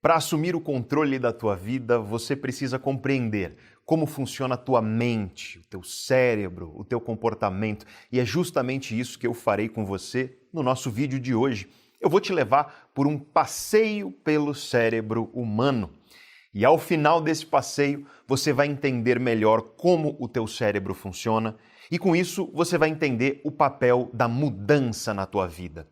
Para assumir o controle da tua vida, você precisa compreender como funciona a tua mente, o teu cérebro, o teu comportamento. E é justamente isso que eu farei com você no nosso vídeo de hoje. Eu vou te levar por um passeio pelo cérebro humano. E ao final desse passeio, você vai entender melhor como o teu cérebro funciona e com isso você vai entender o papel da mudança na tua vida.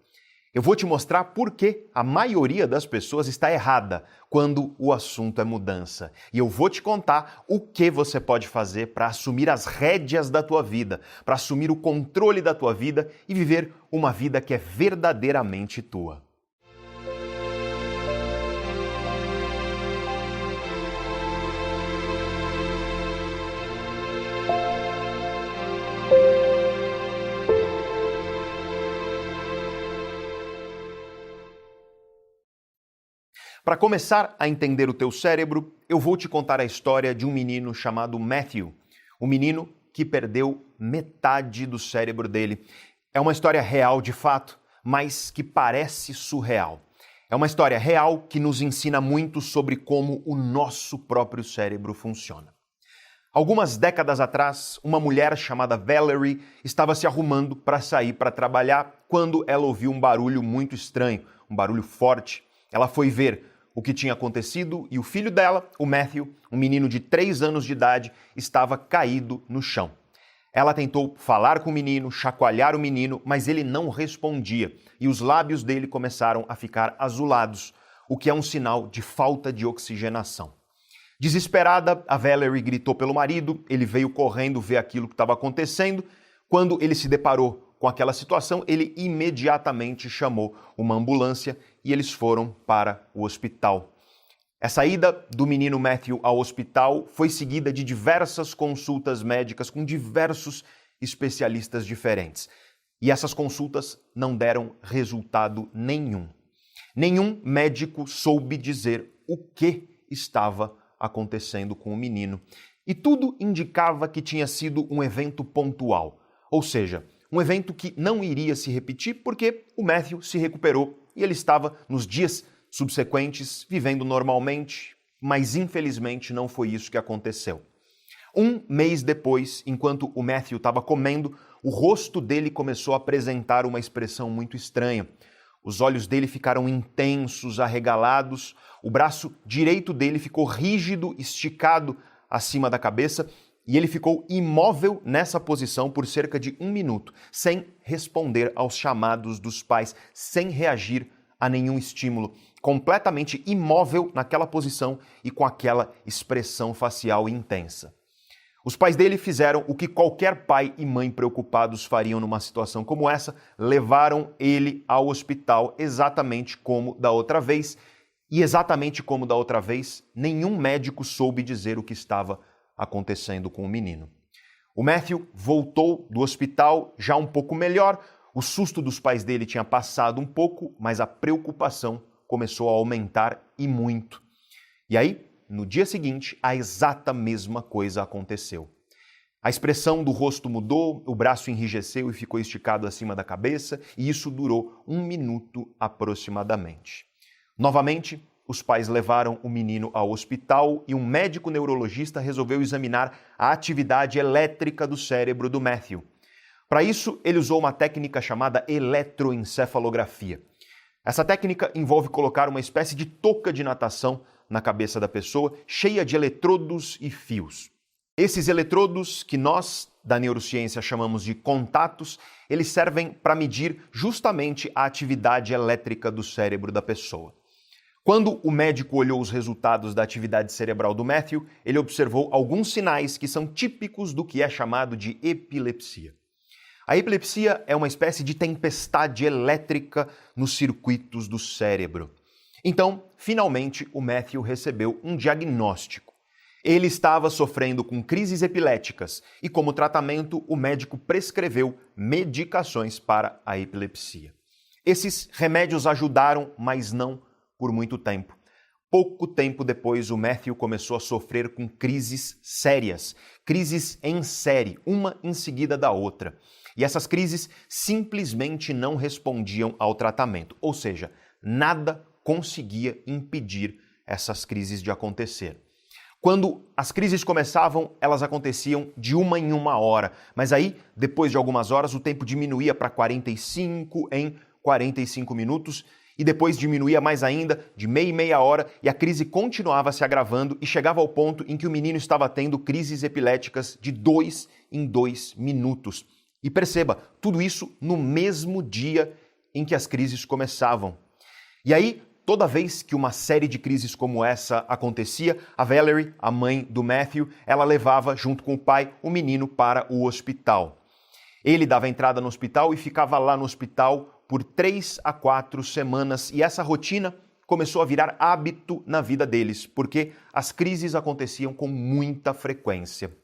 Eu vou te mostrar por que a maioria das pessoas está errada quando o assunto é mudança. E eu vou te contar o que você pode fazer para assumir as rédeas da tua vida, para assumir o controle da tua vida e viver uma vida que é verdadeiramente tua. Para começar a entender o teu cérebro, eu vou te contar a história de um menino chamado Matthew, um menino que perdeu metade do cérebro dele. É uma história real de fato, mas que parece surreal. É uma história real que nos ensina muito sobre como o nosso próprio cérebro funciona. Algumas décadas atrás, uma mulher chamada Valerie estava se arrumando para sair para trabalhar quando ela ouviu um barulho muito estranho, um barulho forte. Ela foi ver o que tinha acontecido e o filho dela, o Matthew, um menino de 3 anos de idade, estava caído no chão. Ela tentou falar com o menino, chacoalhar o menino, mas ele não respondia e os lábios dele começaram a ficar azulados, o que é um sinal de falta de oxigenação. Desesperada, a Valerie gritou pelo marido, ele veio correndo ver aquilo que estava acontecendo. Quando ele se deparou com aquela situação, ele imediatamente chamou uma ambulância e eles foram para o hospital. Essa ida do menino Matthew ao hospital foi seguida de diversas consultas médicas com diversos especialistas diferentes. E essas consultas não deram resultado nenhum. Nenhum médico soube dizer o que estava acontecendo com o menino. E tudo indicava que tinha sido um evento pontual, ou seja, um evento que não iria se repetir porque o Matthew se recuperou e ele estava nos dias subsequentes vivendo normalmente, mas infelizmente não foi isso que aconteceu. Um mês depois, enquanto o Matthew estava comendo, o rosto dele começou a apresentar uma expressão muito estranha. Os olhos dele ficaram intensos, arregalados, o braço direito dele ficou rígido, esticado acima da cabeça, e ele ficou imóvel nessa posição por cerca de 1 minuto, sem responder aos chamados dos pais, sem reagir a nenhum estímulo, completamente imóvel naquela posição e com aquela expressão facial intensa. Os pais dele fizeram o que qualquer pai e mãe preocupados fariam numa situação como essa, levaram ele ao hospital exatamente como da outra vez, e exatamente como da outra vez, nenhum médico soube dizer o que estava acontecendo com o menino. O Matthew voltou do hospital já um pouco melhor, o susto dos pais dele tinha passado um pouco, mas a preocupação começou a aumentar e muito. E aí, no dia seguinte, a exata mesma coisa aconteceu. A expressão do rosto mudou, o braço enrijeceu e ficou esticado acima da cabeça, e isso durou 1 minuto aproximadamente. Novamente, os pais levaram o menino ao hospital e um médico neurologista resolveu examinar a atividade elétrica do cérebro do Matthew. Para isso, ele usou uma técnica chamada eletroencefalografia. Essa técnica envolve colocar uma espécie de touca de natação na cabeça da pessoa, cheia de eletrodos e fios. Esses eletrodos, que nós da neurociência chamamos de contatos, eles servem para medir justamente a atividade elétrica do cérebro da pessoa. Quando o médico olhou os resultados da atividade cerebral do Matthew, ele observou alguns sinais que são típicos do que é chamado de epilepsia. A epilepsia é uma espécie de tempestade elétrica nos circuitos do cérebro. Então, finalmente, o Matthew recebeu um diagnóstico. Ele estava sofrendo com crises epiléticas e, como tratamento, o médico prescreveu medicações para a epilepsia. Esses remédios ajudaram, mas não por muito tempo. Pouco tempo depois, o Matthew começou a sofrer com crises sérias, crises em série, uma em seguida da outra. E essas crises simplesmente não respondiam ao tratamento, ou seja, nada conseguia impedir essas crises de acontecer. Quando as crises começavam, elas aconteciam de uma em uma hora, mas aí, depois de algumas horas, o tempo diminuía para 45 em 45 minutos e depois diminuía mais ainda, de meia em meia hora, e a crise continuava se agravando e chegava ao ponto em que o menino estava tendo crises epiléticas de 2 em 2 minutos. E perceba, tudo isso no mesmo dia em que as crises começavam. E aí, toda vez que uma série de crises como essa acontecia, a Valerie, a mãe do Matthew, ela levava, junto com o pai, o menino para o hospital. Ele dava entrada no hospital e ficava lá no hospital por 3 a 4 semanas, e essa rotina começou a virar hábito na vida deles, porque as crises aconteciam com muita frequência.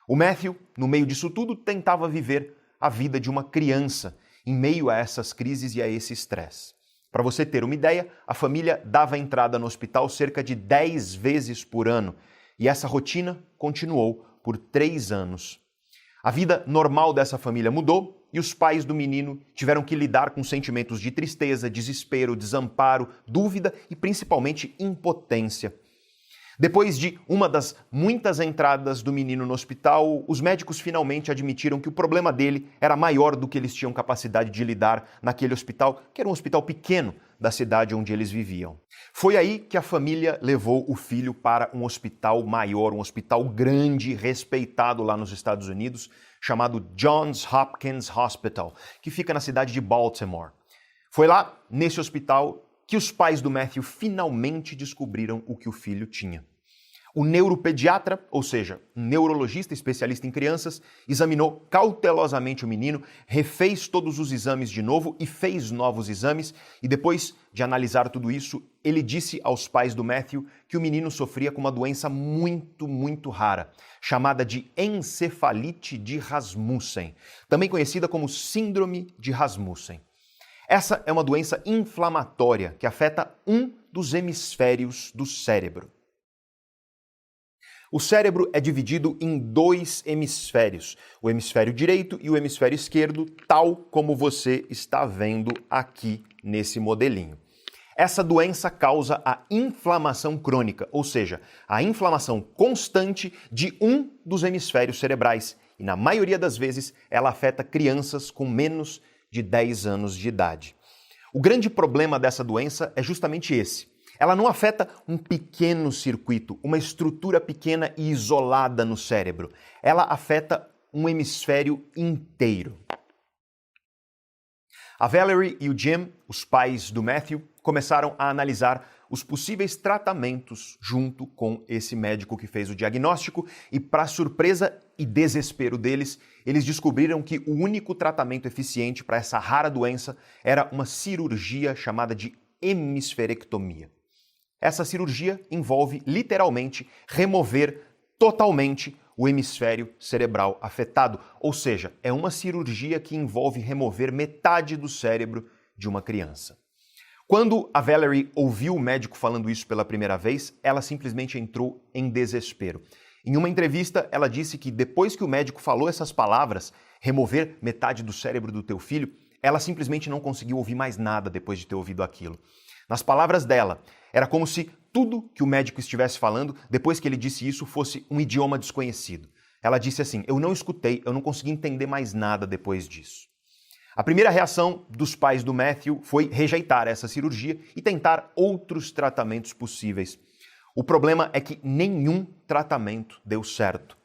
O Matthew, no meio disso tudo, tentava viver a vida de uma criança, em meio a essas crises e a esse estresse. Para você ter uma ideia, a família dava entrada no hospital cerca de 10 vezes por ano, e essa rotina continuou por 3 anos. A vida normal dessa família mudou e os pais do menino tiveram que lidar com sentimentos de tristeza, desespero, desamparo, dúvida e principalmente impotência. Depois de uma das muitas entradas do menino no hospital, os médicos finalmente admitiram que o problema dele era maior do que eles tinham capacidade de lidar naquele hospital, que era um hospital pequeno da cidade onde eles viviam. Foi aí que a família levou o filho para um hospital maior, um hospital grande, respeitado lá nos Estados Unidos, chamado Johns Hopkins Hospital, que fica na cidade de Baltimore. Foi lá, nesse hospital, que os pais do Matthew finalmente descobriram o que o filho tinha. O neuropediatra, ou seja, um neurologista especialista em crianças, examinou cautelosamente o menino, refez todos os exames de novo e fez novos exames, e depois de analisar tudo isso, ele disse aos pais do Matthew que o menino sofria com uma doença muito rara, chamada de encefalite de Rasmussen, também conhecida como síndrome de Rasmussen. Essa é uma doença inflamatória que afeta um dos hemisférios do cérebro. O cérebro é dividido em 2 hemisférios, o hemisfério direito e o hemisfério esquerdo, tal como você está vendo aqui nesse modelinho. Essa doença causa a inflamação crônica, ou seja, a inflamação constante de um dos hemisférios cerebrais, e na maioria das vezes ela afeta crianças com menos de 10 anos de idade. O grande problema dessa doença é justamente esse. Ela não afeta um pequeno circuito, uma estrutura pequena e isolada no cérebro. Ela afeta um hemisfério inteiro. A Valerie e o Jim, os pais do Matthew, começaram a analisar os possíveis tratamentos junto com esse médico que fez o diagnóstico e, para surpresa e desespero deles, eles descobriram que o único tratamento eficiente para essa rara doença era uma cirurgia chamada de hemisferectomia. Essa cirurgia envolve, literalmente, remover totalmente o hemisfério cerebral afetado, ou seja, é uma cirurgia que envolve remover metade do cérebro de uma criança. Quando a Valerie ouviu o médico falando isso pela primeira vez, ela simplesmente entrou em desespero. Em uma entrevista, ela disse que depois que o médico falou essas palavras, remover metade do cérebro do teu filho, ela simplesmente não conseguiu ouvir mais nada depois de ter ouvido aquilo. Nas palavras dela, era como se tudo que o médico estivesse falando, depois que ele disse isso, fosse um idioma desconhecido. Ela disse assim: eu não escutei, eu não consegui entender mais nada depois disso. A primeira reação dos pais do Matthew foi rejeitar essa cirurgia e tentar outros tratamentos possíveis. O problema é que nenhum tratamento deu certo.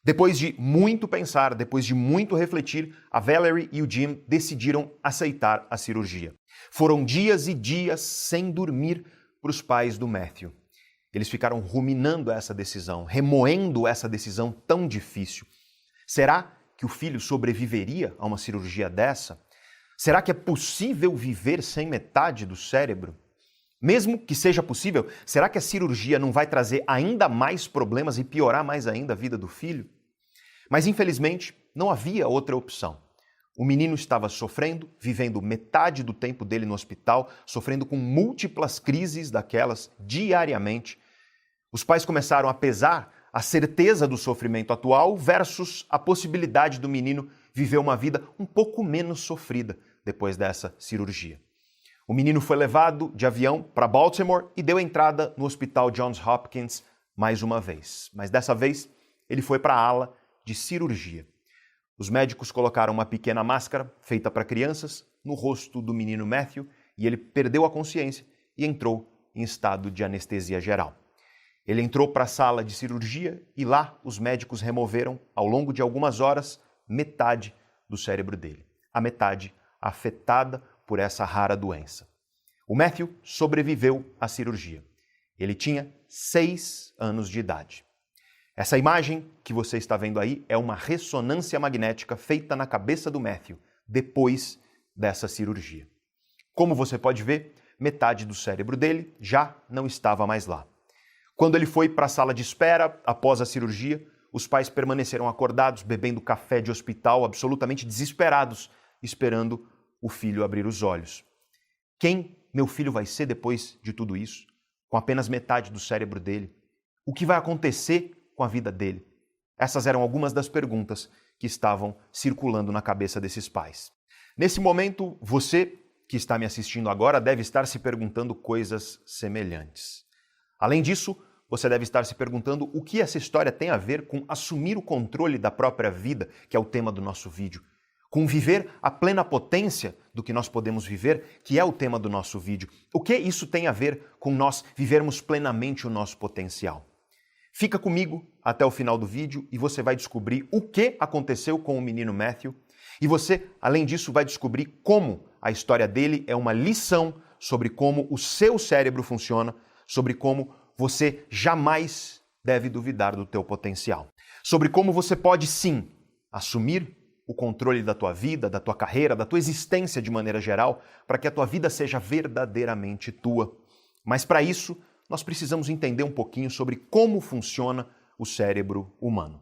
Depois de muito pensar, depois de muito refletir, a Valerie e o Jim decidiram aceitar a cirurgia. Foram dias e dias sem dormir para os pais do Matthew. Eles ficaram ruminando essa decisão, remoendo essa decisão tão difícil. Será que o filho sobreviveria a uma cirurgia dessa? Será que é possível viver sem metade do cérebro? Mesmo que seja possível, será que a cirurgia não vai trazer ainda mais problemas e piorar mais ainda a vida do filho? Mas, infelizmente, não havia outra opção. O menino estava sofrendo, vivendo metade do tempo dele no hospital, sofrendo com múltiplas crises daquelas diariamente. Os pais começaram a pesar a certeza do sofrimento atual versus a possibilidade do menino viver uma vida um pouco menos sofrida depois dessa cirurgia. O menino foi levado de avião para Baltimore e deu entrada no Hospital Johns Hopkins mais uma vez. Mas dessa vez, ele foi para a ala de cirurgia. Os médicos colocaram uma pequena máscara, feita para crianças, no rosto do menino Matthew e ele perdeu a consciência e entrou em estado de anestesia geral. Ele entrou para a sala de cirurgia e lá os médicos removeram, ao longo de algumas horas, metade do cérebro dele. A metade afetada por essa rara doença. O Matthew sobreviveu à cirurgia. Ele tinha 6 anos de idade. Essa imagem que você está vendo aí é uma ressonância magnética feita na cabeça do Matthew depois dessa cirurgia. Como você pode ver, metade do cérebro dele já não estava mais lá. Quando ele foi para a sala de espera após a cirurgia, os pais permaneceram acordados, bebendo café de hospital, absolutamente desesperados, esperando o filho abrir os olhos. Quem meu filho vai ser depois de tudo isso? Com apenas metade do cérebro dele? O que vai acontecer com a vida dele? Essas eram algumas das perguntas que estavam circulando na cabeça desses pais. Nesse momento, você que está me assistindo agora deve estar se perguntando coisas semelhantes. Além disso, você deve estar se perguntando o que essa história tem a ver com assumir o controle da própria vida, que é o tema do nosso vídeo. Com viver a plena potência do que nós podemos viver, que é o tema do nosso vídeo. O que isso tem a ver com nós vivermos plenamente o nosso potencial? Fica comigo até o final do vídeo e você vai descobrir o que aconteceu com o menino Matthew. E você, além disso, vai descobrir como a história dele é uma lição sobre como o seu cérebro funciona, sobre como você jamais deve duvidar do teu potencial. Sobre como você pode, sim, assumir o controle da tua vida, da tua carreira, da tua existência de maneira geral, para que a tua vida seja verdadeiramente tua. Mas para isso, nós precisamos entender um pouquinho sobre como funciona o cérebro humano.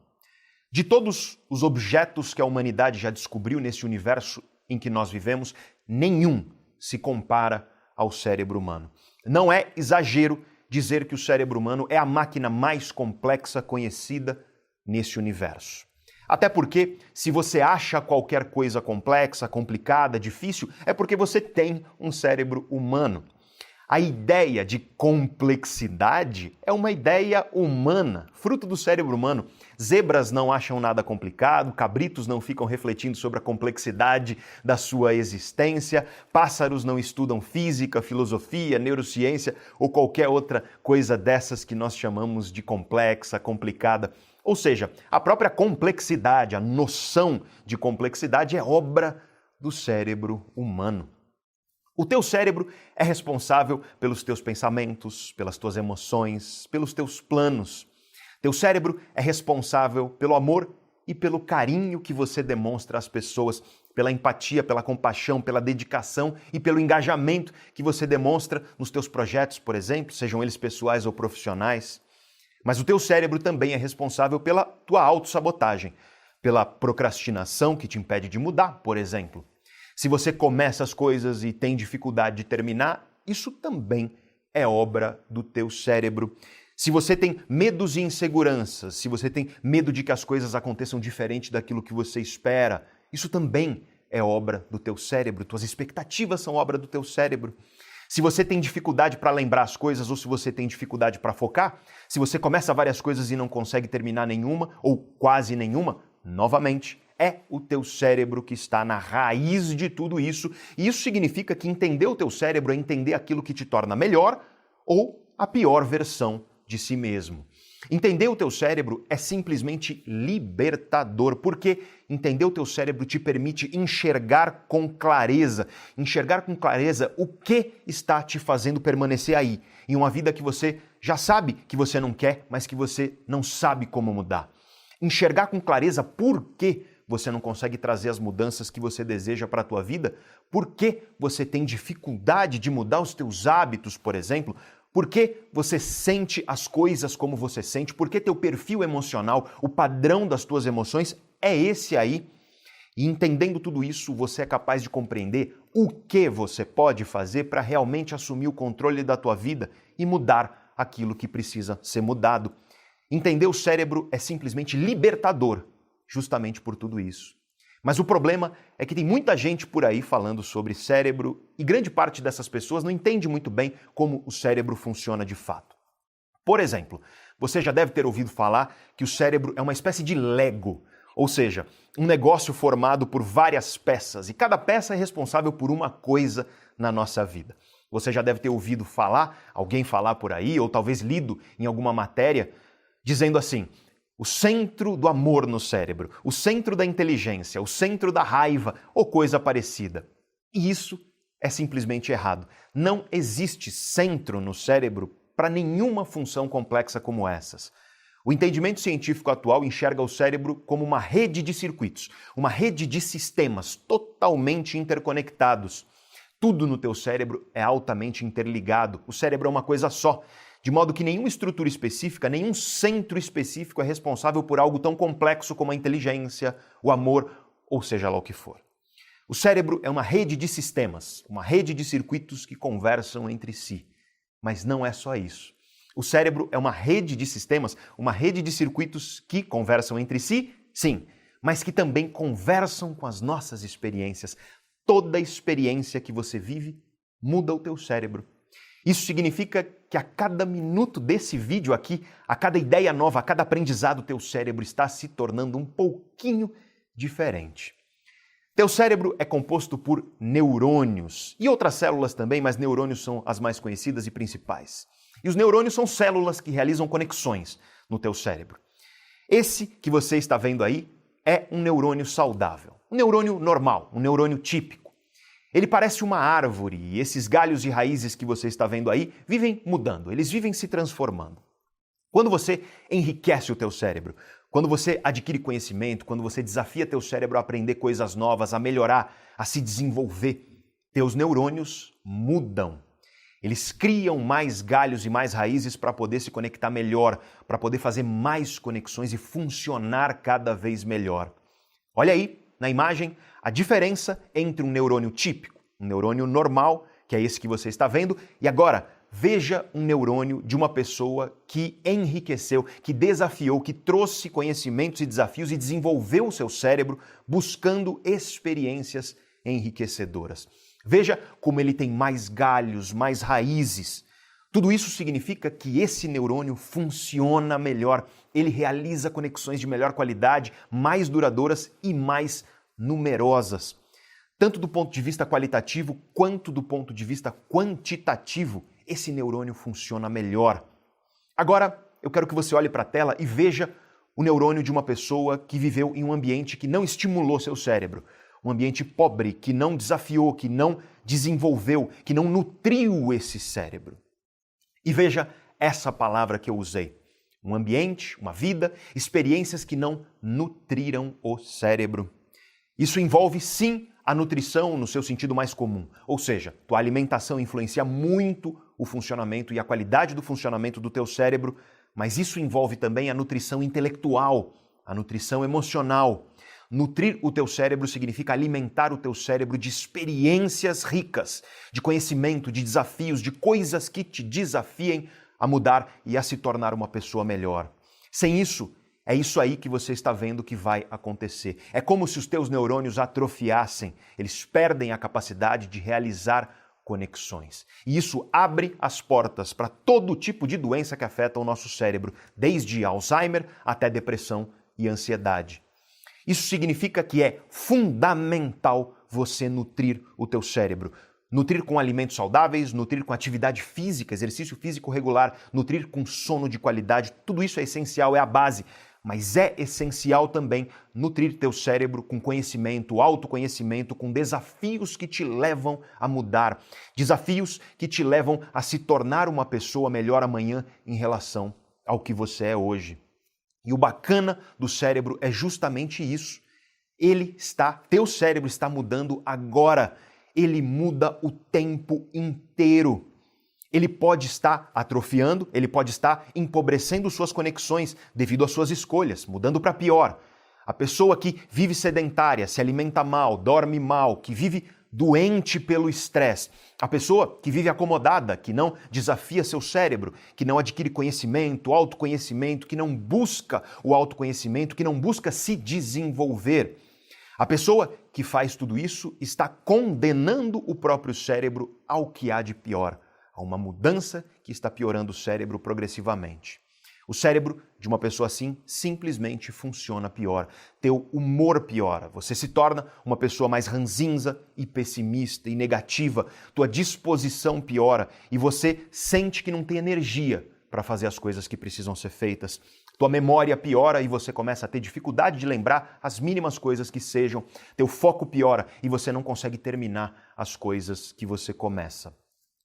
De todos os objetos que a humanidade já descobriu nesse universo em que nós vivemos, nenhum se compara ao cérebro humano. Não é exagero dizer que o cérebro humano é a máquina mais complexa conhecida nesse universo. Até porque, se você acha qualquer coisa complexa, complicada, difícil, é porque você tem um cérebro humano. A ideia de complexidade é uma ideia humana, fruto do cérebro humano. Zebras não acham nada complicado, cabritos não ficam refletindo sobre a complexidade da sua existência, pássaros não estudam física, filosofia, neurociência ou qualquer outra coisa dessas que nós chamamos de complexa, complicada. Ou seja, a própria complexidade, a noção de complexidade é obra do cérebro humano. O teu cérebro é responsável pelos teus pensamentos, pelas tuas emoções, pelos teus planos. Teu cérebro é responsável pelo amor e pelo carinho que você demonstra às pessoas, pela empatia, pela compaixão, pela dedicação e pelo engajamento que você demonstra nos teus projetos, por exemplo, sejam eles pessoais ou profissionais. Mas o teu cérebro também é responsável pela tua autossabotagem, pela procrastinação que te impede de mudar, por exemplo. Se você começa as coisas e tem dificuldade de terminar, isso também é obra do teu cérebro. Se você tem medos e inseguranças, se você tem medo de que as coisas aconteçam diferente daquilo que você espera, isso também é obra do teu cérebro. Tuas expectativas são obra do teu cérebro. Se você tem dificuldade para lembrar as coisas ou se você tem dificuldade para focar, se você começa várias coisas e não consegue terminar nenhuma ou quase nenhuma, novamente, é o teu cérebro que está na raiz de tudo isso. E isso significa que entender o teu cérebro é entender aquilo que te torna melhor ou a pior versão de si mesmo. Entender o teu cérebro é simplesmente libertador, porque entender o teu cérebro te permite enxergar com clareza o que está te fazendo permanecer aí, em uma vida que você já sabe que você não quer, mas que você não sabe como mudar. Enxergar com clareza por que você não consegue trazer as mudanças que você deseja para a tua vida, por que você tem dificuldade de mudar os teus hábitos, por exemplo, por que você sente as coisas como você sente, por que teu perfil emocional, o padrão das tuas emoções é esse aí. E entendendo tudo isso, você é capaz de compreender o que você pode fazer para realmente assumir o controle da tua vida e mudar aquilo que precisa ser mudado. Entender o cérebro é simplesmente libertador, justamente por tudo isso. Mas o problema é que tem muita gente por aí falando sobre cérebro e grande parte dessas pessoas não entende muito bem como o cérebro funciona de fato. Por exemplo, você já deve ter ouvido falar que o cérebro é uma espécie de Lego, ou seja, um negócio formado por várias peças e cada peça é responsável por uma coisa na nossa vida. Você já deve ter ouvido falar, alguém falar por aí, ou talvez lido em alguma matéria, dizendo assim: o centro do amor no cérebro, o centro da inteligência, o centro da raiva ou coisa parecida. E isso é simplesmente errado. Não existe centro no cérebro para nenhuma função complexa como essas. O entendimento científico atual enxerga o cérebro como uma rede de circuitos, uma rede de sistemas totalmente interconectados. Tudo no teu cérebro é altamente interligado. O cérebro é uma coisa só. De modo que nenhuma estrutura específica, nenhum centro específico é responsável por algo tão complexo como a inteligência, o amor, ou seja lá o que for. O cérebro é uma rede de sistemas, uma rede de circuitos que conversam entre si. Mas não é só isso. O cérebro é uma rede de sistemas, uma rede de circuitos que conversam entre si, sim, mas que também conversam com as nossas experiências. Toda experiência que você vive muda o teu cérebro. Isso significa que a cada minuto desse vídeo aqui, a cada ideia nova, a cada aprendizado, teu cérebro está se tornando um pouquinho diferente. Teu cérebro é composto por neurônios e outras células também, mas neurônios são as mais conhecidas e principais. E os neurônios são células que realizam conexões no teu cérebro. Esse que você está vendo aí é um neurônio saudável, um neurônio normal, um neurônio típico. Ele parece uma árvore e esses galhos e raízes que você está vendo aí vivem mudando, eles vivem se transformando. Quando você enriquece o teu cérebro, quando você adquire conhecimento, quando você desafia teu cérebro a aprender coisas novas, a melhorar, a se desenvolver, teus neurônios mudam. Eles criam mais galhos e mais raízes para poder se conectar melhor, para poder fazer mais conexões e funcionar cada vez melhor. Olha aí, na imagem, a diferença entre um neurônio típico, um neurônio normal, que é esse que você está vendo, e agora, veja um neurônio de uma pessoa que enriqueceu, que desafiou, que trouxe conhecimentos e desafios e desenvolveu o seu cérebro buscando experiências enriquecedoras. Veja como ele tem mais galhos, mais raízes. Tudo isso significa que esse neurônio funciona melhor, ele realiza conexões de melhor qualidade, mais duradouras e mais numerosas. Tanto do ponto de vista qualitativo quanto do ponto de vista quantitativo, esse neurônio funciona melhor. Agora, eu quero que você olhe para a tela e veja o neurônio de uma pessoa que viveu em um ambiente que não estimulou seu cérebro. Um ambiente pobre, que não desafiou, que não desenvolveu, que não nutriu esse cérebro. E veja essa palavra que eu usei. Um ambiente, uma vida, experiências que não nutriram o cérebro. Isso envolve, sim, a nutrição no seu sentido mais comum. Ou seja, tua alimentação influencia muito o funcionamento e a qualidade do funcionamento do teu cérebro, mas isso envolve também a nutrição intelectual, a nutrição emocional. Nutrir o teu cérebro significa alimentar o teu cérebro de experiências ricas, de conhecimento, de desafios, de coisas que te desafiem a mudar e a se tornar uma pessoa melhor. Sem isso, é isso aí que você está vendo que vai acontecer. É como se os teus neurônios atrofiassem, eles perdem a capacidade de realizar conexões. E isso abre as portas para todo tipo de doença que afeta o nosso cérebro, desde Alzheimer até depressão e ansiedade. Isso significa que é fundamental você nutrir o teu cérebro. Nutrir com alimentos saudáveis, nutrir com atividade física, exercício físico regular, nutrir com sono de qualidade, tudo isso é essencial, é a base. Mas é essencial também nutrir teu cérebro com conhecimento, autoconhecimento, com desafios que te levam a mudar, desafios que te levam a se tornar uma pessoa melhor amanhã em relação ao que você é hoje. E o bacana do cérebro é justamente isso. Teu cérebro está mudando agora. Ele muda o tempo inteiro. Ele pode estar atrofiando, ele pode estar empobrecendo suas conexões devido às suas escolhas, mudando para pior. A pessoa que vive sedentária, se alimenta mal, dorme mal, que vive doente pelo estresse. A pessoa que vive acomodada, que não desafia seu cérebro, que não adquire conhecimento, autoconhecimento, que não busca o autoconhecimento, que não busca se desenvolver. A pessoa que faz tudo isso está condenando o próprio cérebro ao que há de pior, a uma mudança que está piorando o cérebro progressivamente. O cérebro de uma pessoa assim simplesmente funciona pior. Teu humor piora. Você se torna uma pessoa mais ranzinza e pessimista e negativa. Tua disposição piora e você sente que não tem energia para fazer as coisas que precisam ser feitas. Tua memória piora e você começa a ter dificuldade de lembrar as mínimas coisas que sejam. Teu foco piora e você não consegue terminar as coisas que você começa.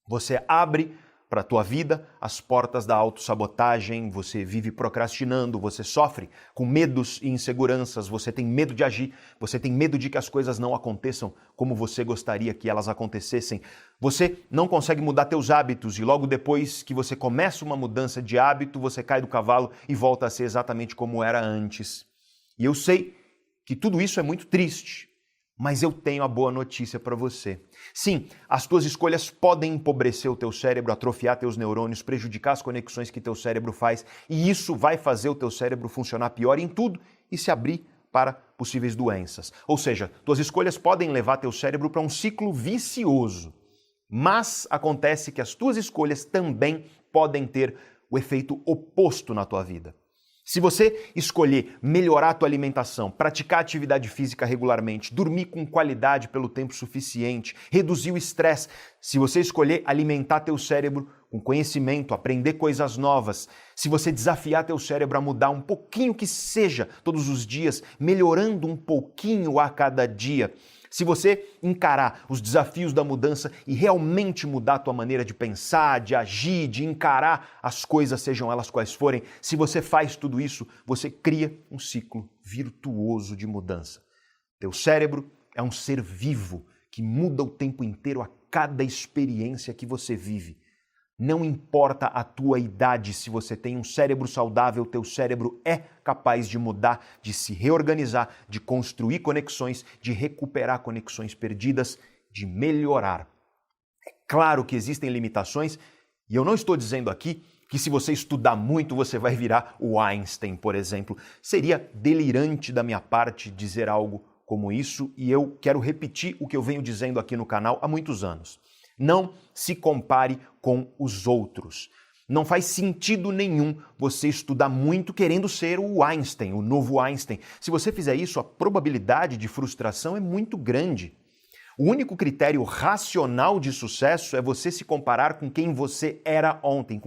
Você abre para a tua vida as portas da autossabotagem, você vive procrastinando, você sofre com medos e inseguranças, você tem medo de agir, você tem medo de que as coisas não aconteçam como você gostaria que elas acontecessem. Você não consegue mudar teus hábitos e logo depois que você começa uma mudança de hábito, você cai do cavalo e volta a ser exatamente como era antes. E eu sei que tudo isso é muito triste. Mas eu tenho a boa notícia para você. Sim, as tuas escolhas podem empobrecer o teu cérebro, atrofiar teus neurônios, prejudicar as conexões que teu cérebro faz, e isso vai fazer o teu cérebro funcionar pior em tudo e se abrir para possíveis doenças. Ou seja, tuas escolhas podem levar teu cérebro para um ciclo vicioso. Mas acontece que as tuas escolhas também podem ter o efeito oposto na tua vida. Se você escolher melhorar a tua alimentação, praticar atividade física regularmente, dormir com qualidade pelo tempo suficiente, reduzir o estresse, se você escolher alimentar teu cérebro com conhecimento, aprender coisas novas, se você desafiar teu cérebro a mudar um pouquinho que seja todos os dias, melhorando um pouquinho a cada dia, se você encarar os desafios da mudança e realmente mudar a tua maneira de pensar, de agir, de encarar as coisas, sejam elas quais forem, se você faz tudo isso, você cria um ciclo virtuoso de mudança. Teu cérebro é um ser vivo que muda o tempo inteiro a cada experiência que você vive. Não importa a tua idade, se você tem um cérebro saudável, teu cérebro é capaz de mudar, de se reorganizar, de construir conexões, de recuperar conexões perdidas, de melhorar. É claro que existem limitações e eu não estou dizendo aqui que se você estudar muito você vai virar o Einstein, por exemplo. Seria delirante da minha parte dizer algo como isso e eu quero repetir o que eu venho dizendo aqui no canal há muitos anos. Não se compare com os outros. Não faz sentido nenhum você estudar muito querendo ser o Einstein, o novo Einstein. Se você fizer isso, a probabilidade de frustração é muito grande. O único critério racional de sucesso é você se comparar com quem você era ontem,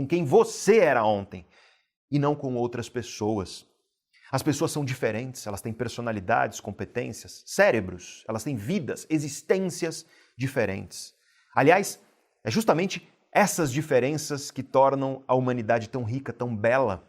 e não com outras pessoas. As pessoas são diferentes, elas têm personalidades, competências, cérebros, elas têm vidas, existências diferentes. Aliás, é justamente essas diferenças que tornam a humanidade tão rica, tão bela.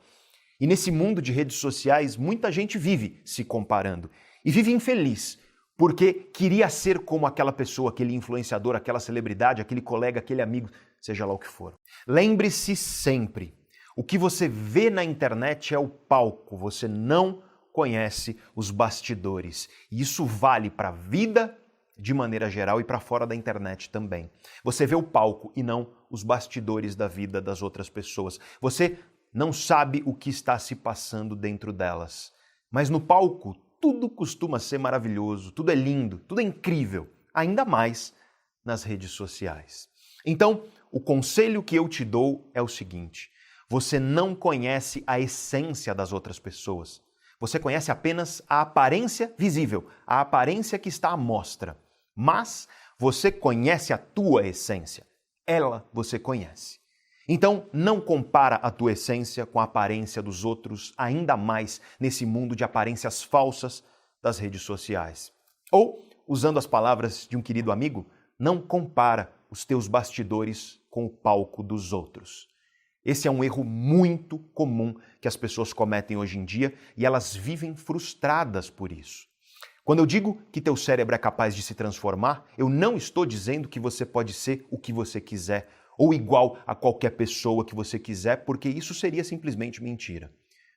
E nesse mundo de redes sociais, muita gente vive se comparando. E vive infeliz, porque queria ser como aquela pessoa, aquele influenciador, aquela celebridade, aquele colega, aquele amigo, seja lá o que for. Lembre-se sempre, o que você vê na internet é o palco, você não conhece os bastidores. E isso vale para a vida de maneira geral e para fora da internet também. Você vê o palco e não os bastidores da vida das outras pessoas. Você não sabe o que está se passando dentro delas. Mas no palco, tudo costuma ser maravilhoso, tudo é lindo, tudo é incrível, ainda mais nas redes sociais. Então, o conselho que eu te dou é o seguinte: você não conhece a essência das outras pessoas. Você conhece apenas a aparência visível, a aparência que está à mostra. Mas você conhece a tua essência. Ela você conhece. Então, não compara a tua essência com a aparência dos outros, ainda mais nesse mundo de aparências falsas das redes sociais. Ou, usando as palavras de um querido amigo, não compara os teus bastidores com o palco dos outros. Esse é um erro muito comum que as pessoas cometem hoje em dia e elas vivem frustradas por isso. Quando eu digo que teu cérebro é capaz de se transformar, eu não estou dizendo que você pode ser o que você quiser ou igual a qualquer pessoa que você quiser, porque isso seria simplesmente mentira.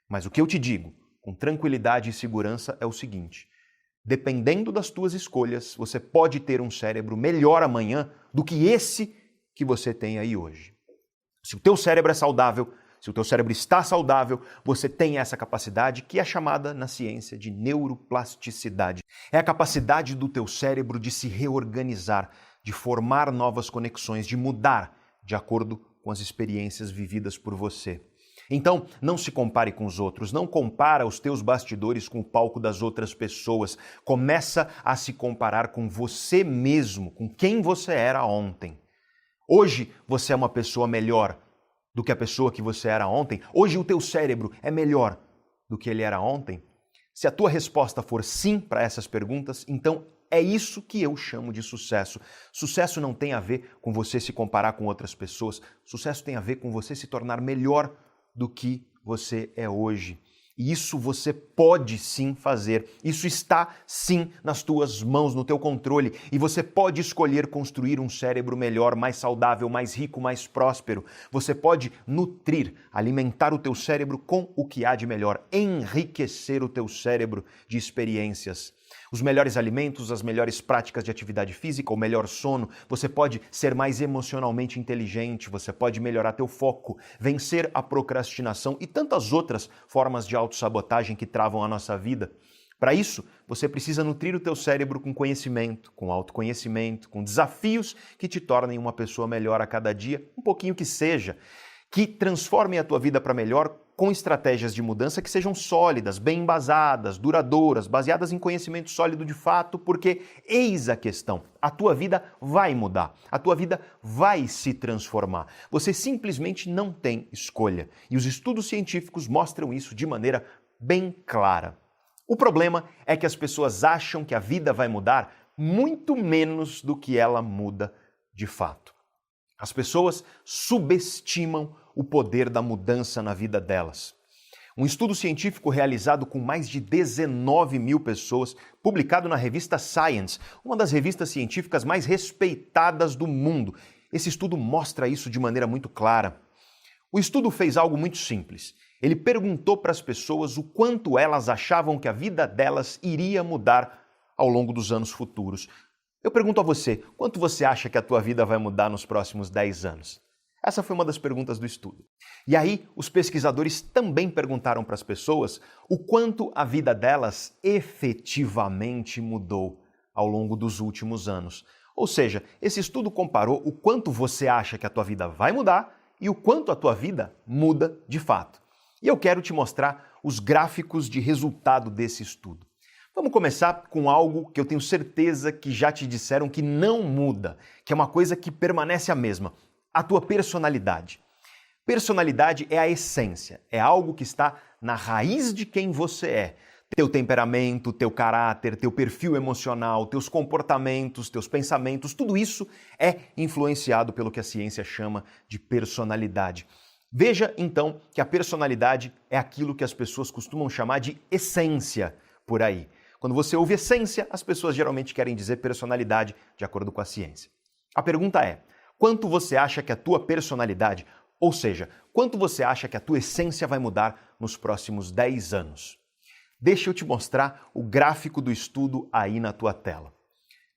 Mas o que eu te digo, com tranquilidade e segurança, é o seguinte: dependendo das tuas escolhas, você pode ter um cérebro melhor amanhã do que esse que você tem aí hoje. Se o teu cérebro é saudável, se o teu cérebro está saudável, você tem essa capacidade que é chamada na ciência de neuroplasticidade. É a capacidade do teu cérebro de se reorganizar, de formar novas conexões, de mudar de acordo com as experiências vividas por você. Então, não se compare com os outros, não compara os teus bastidores com o palco das outras pessoas. Começa a se comparar com você mesmo, com quem você era ontem. Hoje você é uma pessoa melhor do que a pessoa que você era ontem. Hoje o teu cérebro é melhor do que ele era ontem. Se a tua resposta for sim para essas perguntas, então é isso que eu chamo de sucesso. Sucesso não tem a ver com você se comparar com outras pessoas. Sucesso tem a ver com você se tornar melhor do que você é hoje. E isso você pode sim fazer. Isso está sim nas tuas mãos, no teu controle. E você pode escolher construir um cérebro melhor, mais saudável, mais rico, mais próspero. Você pode nutrir, alimentar o teu cérebro com o que há de melhor, enriquecer o teu cérebro de experiências. Os melhores alimentos, as melhores práticas de atividade física, o melhor sono, você pode ser mais emocionalmente inteligente, você pode melhorar teu foco, vencer a procrastinação e tantas outras formas de autossabotagem que travam a nossa vida. Para isso, você precisa nutrir o teu cérebro com conhecimento, com autoconhecimento, com desafios que te tornem uma pessoa melhor a cada dia, um pouquinho que seja, que transformem a tua vida para melhor com estratégias de mudança que sejam sólidas, bem embasadas, duradouras, baseadas em conhecimento sólido de fato, porque eis a questão, a tua vida vai mudar, a tua vida vai se transformar. Você simplesmente não tem escolha e os estudos científicos mostram isso de maneira bem clara. O problema é que as pessoas acham que a vida vai mudar muito menos do que ela muda de fato. As pessoas subestimam o poder da mudança na vida delas. Um estudo científico realizado com mais de 19 mil pessoas, publicado na revista Science, uma das revistas científicas mais respeitadas do mundo. Esse estudo mostra isso de maneira muito clara. O estudo fez algo muito simples. Ele perguntou para as pessoas o quanto elas achavam que a vida delas iria mudar ao longo dos anos futuros. Eu pergunto a você, quanto você acha que a tua vida vai mudar nos próximos 10 anos? Essa foi uma das perguntas do estudo. E aí, os pesquisadores também perguntaram para as pessoas o quanto a vida delas efetivamente mudou ao longo dos últimos anos. Ou seja, esse estudo comparou o quanto você acha que a tua vida vai mudar e o quanto a tua vida muda de fato. E eu quero te mostrar os gráficos de resultado desse estudo. Vamos começar com algo que eu tenho certeza que já te disseram que não muda, que é uma coisa que permanece a mesma. A tua personalidade. Personalidade é a essência, é algo que está na raiz de quem você é. Teu temperamento, teu caráter, teu perfil emocional, teus comportamentos, teus pensamentos, tudo isso é influenciado pelo que a ciência chama de personalidade. Veja, então, que a personalidade é aquilo que as pessoas costumam chamar de essência por aí. Quando você ouve essência, as pessoas geralmente querem dizer personalidade, de acordo com a ciência. A pergunta é: quanto você acha que a tua personalidade, ou seja, quanto você acha que a tua essência vai mudar nos próximos 10 anos? Deixa eu te mostrar o gráfico do estudo aí na tua tela.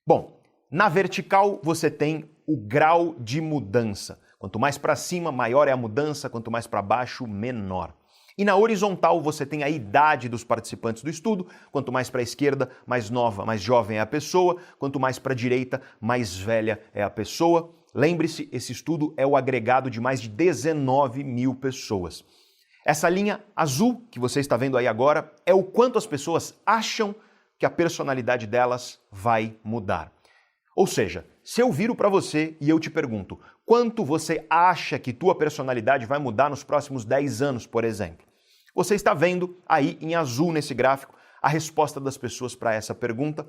Bom, na vertical você tem o grau de mudança. Quanto mais para cima, maior é a mudança, quanto mais para baixo, menor. E na horizontal você tem a idade dos participantes do estudo. Quanto mais para a esquerda, mais nova, mais jovem é a pessoa. Quanto mais para a direita, mais velha é a pessoa. Lembre-se, esse estudo é o agregado de mais de 19 mil pessoas. Essa linha azul que você está vendo aí agora é o quanto as pessoas acham que a personalidade delas vai mudar. Ou seja, se eu viro para você e eu te pergunto quanto você acha que tua personalidade vai mudar nos próximos 10 anos, por exemplo, você está vendo aí em azul nesse gráfico a resposta das pessoas para essa pergunta.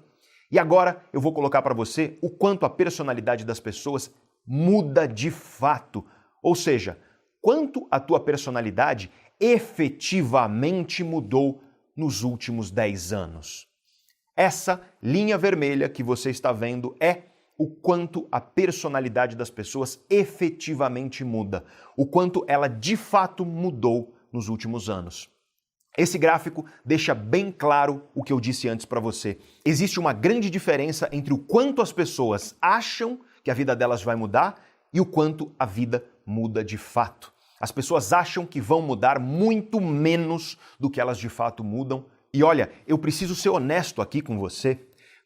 E agora eu vou colocar para você o quanto a personalidade das pessoas muda de fato. Ou seja, quanto a tua personalidade efetivamente mudou nos últimos 10 anos. Essa linha vermelha que você está vendo é o quanto a personalidade das pessoas efetivamente muda, o quanto ela de fato mudou nos últimos anos. Esse gráfico deixa bem claro o que eu disse antes para você. Existe uma grande diferença entre o quanto as pessoas acham que a vida delas vai mudar e o quanto a vida muda de fato. As pessoas acham que vão mudar muito menos do que elas de fato mudam. E olha, eu preciso ser honesto aqui com você.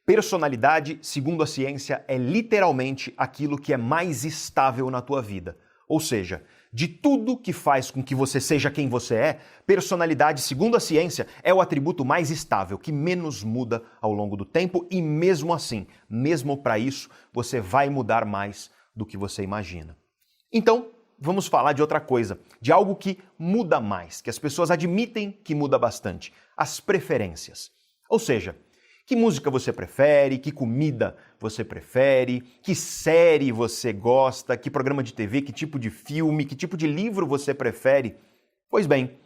Personalidade, segundo a ciência, é literalmente aquilo que é mais estável na tua vida. Ou seja, de tudo que faz com que você seja quem você é, personalidade, segundo a ciência, é o atributo mais estável, que menos muda ao longo do tempo e mesmo assim, mesmo para isso, você vai mudar mais do que você imagina. Então, vamos falar de outra coisa, de algo que muda mais, que as pessoas admitem que muda bastante, as preferências. Ou seja, que música você prefere, que comida você prefere, que série você gosta, que programa de TV, que tipo de filme, que tipo de livro você prefere. Pois bem,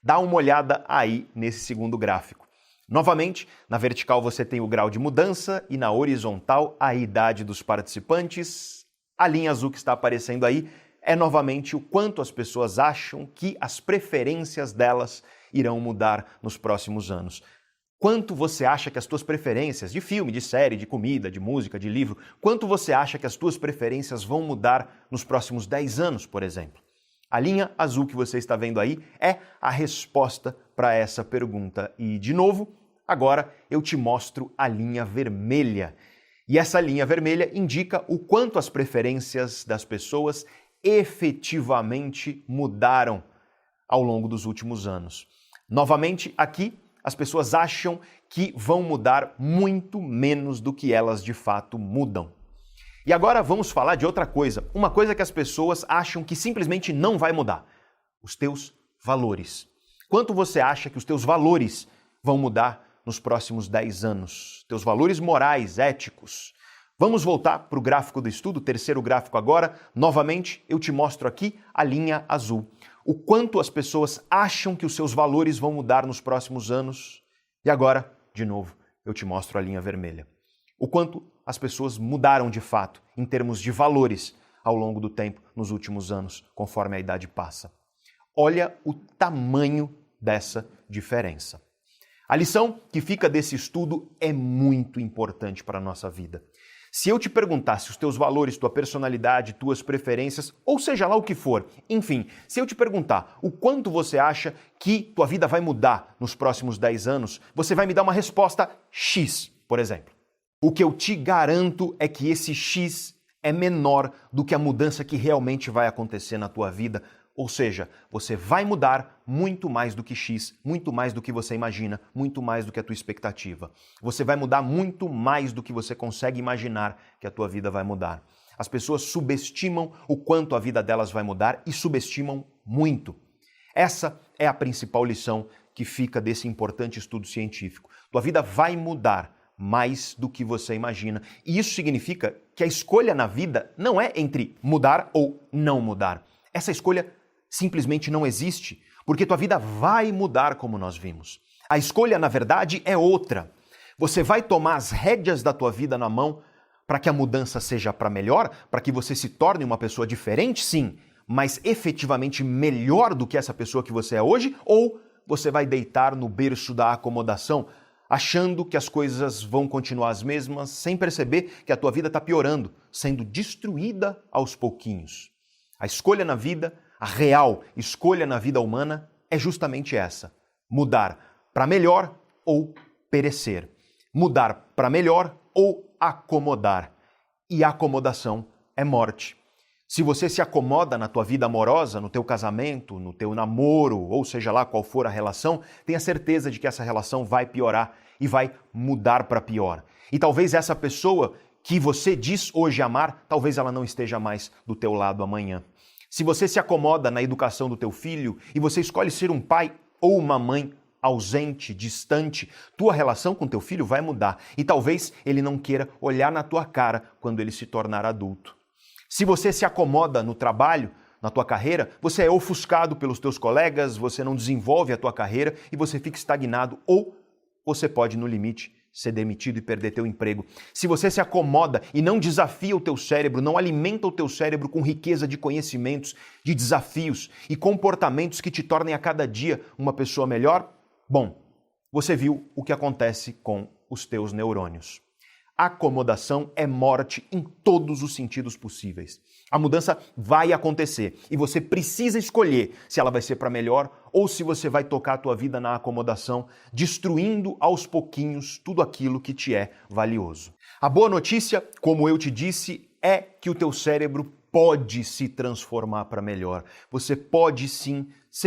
dá uma olhada aí nesse segundo gráfico. Novamente, na vertical você tem o grau de mudança e na horizontal a idade dos participantes. A linha azul que está aparecendo aí é novamente o quanto as pessoas acham que as preferências delas irão mudar nos próximos anos. Quanto você acha que as tuas preferências de filme, de série, de comida, de música, de livro, quanto você acha que as tuas preferências vão mudar nos próximos 10 anos, por exemplo? A linha azul que você está vendo aí é a resposta para essa pergunta. E, de novo, agora eu te mostro a linha vermelha. E essa linha vermelha indica o quanto as preferências das pessoas efetivamente mudaram ao longo dos últimos anos. Novamente, aqui, as pessoas acham que vão mudar muito menos do que elas de fato mudam. E agora vamos falar de outra coisa, uma coisa que as pessoas acham que simplesmente não vai mudar: os teus valores. Quanto você acha que os teus valores vão mudar nos próximos 10 anos? Teus valores morais, éticos. Vamos voltar para o gráfico do estudo, terceiro gráfico agora. Novamente, eu te mostro aqui a linha azul. O quanto as pessoas acham que os seus valores vão mudar nos próximos anos. E agora, de novo, eu te mostro a linha vermelha. O quanto as pessoas mudaram de fato, em termos de valores, ao longo do tempo, nos últimos anos, conforme a idade passa. Olha o tamanho dessa diferença. A lição que fica desse estudo é muito importante para a nossa vida. Se eu te perguntasse os teus valores, tua personalidade, tuas preferências, ou seja lá o que for, enfim, se eu te perguntar o quanto você acha que tua vida vai mudar nos próximos 10 anos, você vai me dar uma resposta X, por exemplo. O que eu te garanto é que esse X é menor do que a mudança que realmente vai acontecer na tua vida. Ou seja, você vai mudar muito mais do que X, muito mais do que você imagina, muito mais do que a tua expectativa. Você vai mudar muito mais do que você consegue imaginar que a tua vida vai mudar. As pessoas subestimam o quanto a vida delas vai mudar e subestimam muito. Essa é a principal lição que fica desse importante estudo científico. Tua vida vai mudar mais do que você imagina. E isso significa que a escolha na vida não é entre mudar ou não mudar. Essa escolha simplesmente não existe, porque tua vida vai mudar, como nós vimos. A escolha, na verdade, é outra. Você vai tomar as rédeas da tua vida na mão para que a mudança seja para melhor, para que você se torne uma pessoa diferente, sim, mas efetivamente melhor do que essa pessoa que você é hoje, ou você vai deitar no berço da acomodação, achando que as coisas vão continuar as mesmas, sem perceber que a tua vida está piorando, sendo destruída aos pouquinhos. A escolha na vida, a real escolha na vida humana é justamente essa: mudar para melhor ou perecer. Mudar para melhor ou acomodar. E a acomodação é morte. Se você se acomoda na tua vida amorosa, no teu casamento, no teu namoro, ou seja lá qual for a relação, tenha certeza de que essa relação vai piorar e vai mudar para pior. E talvez essa pessoa que você diz hoje amar, talvez ela não esteja mais do teu lado amanhã. Se você se acomoda na educação do teu filho e você escolhe ser um pai ou uma mãe ausente, distante, tua relação com teu filho vai mudar e talvez ele não queira olhar na tua cara quando ele se tornar adulto. Se você se acomoda no trabalho, na tua carreira, você é ofuscado pelos teus colegas, você não desenvolve a tua carreira e você fica estagnado, ou você pode, no limite, ser demitido e perder teu emprego. Se você se acomoda e não desafia o teu cérebro, não alimenta o teu cérebro com riqueza de conhecimentos, de desafios e comportamentos que te tornem a cada dia uma pessoa melhor, bom, você viu o que acontece com os teus neurônios. Acomodação é morte em todos os sentidos possíveis. A mudança vai acontecer e você precisa escolher se ela vai ser para melhor ou se você vai tocar a tua vida na acomodação, destruindo aos pouquinhos tudo aquilo que te é valioso. A boa notícia, como eu te disse, é que o teu cérebro pode se transformar para melhor. Você pode sim ser